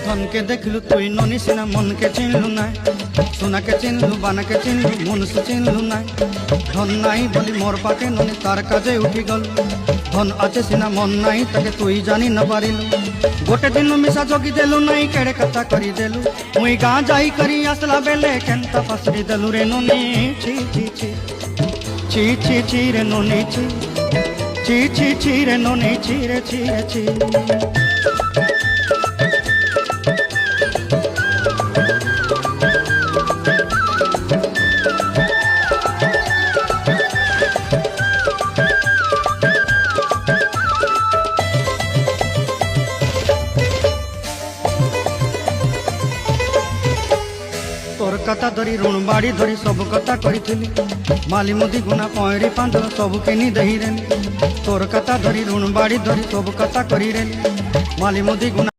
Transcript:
ধনকে দেখলু তুই ননি সিনা মনকে চিনলু নাই, সোনাকে চিনলু বানাকে চিনলু মনুষ্য চিনলু নাই। ধন নাই বলি মোর পাকে ননি তার কাজে উঠি গল, ধন আছে সিনা মন নাই তাকে তুই জানি ন পারিলু। গোটে দিন মিশা জগি দেলু নাই কেড়ে কথা করি দেলু, মুই গাঁ যাই করি আসলা বেলে কেনতা পাসরি দেলু রে ননি। ছি ছি ছি ছি ছি ছি রে ননি ছি ছি ছি ছি রে ননি ছি রে ছি রে ছি। তোর কথা ধরি ঋণ বাড়ি ধরি সব কথা করিছিলি, মালি মুদি গুনা পয়রি পাঁদর সবু কিনি দেহি রেলি। তোর কথা ধরি ঋণ বাড়ি ধরি সব কথা করি রেলি, মালি মুদি গুনা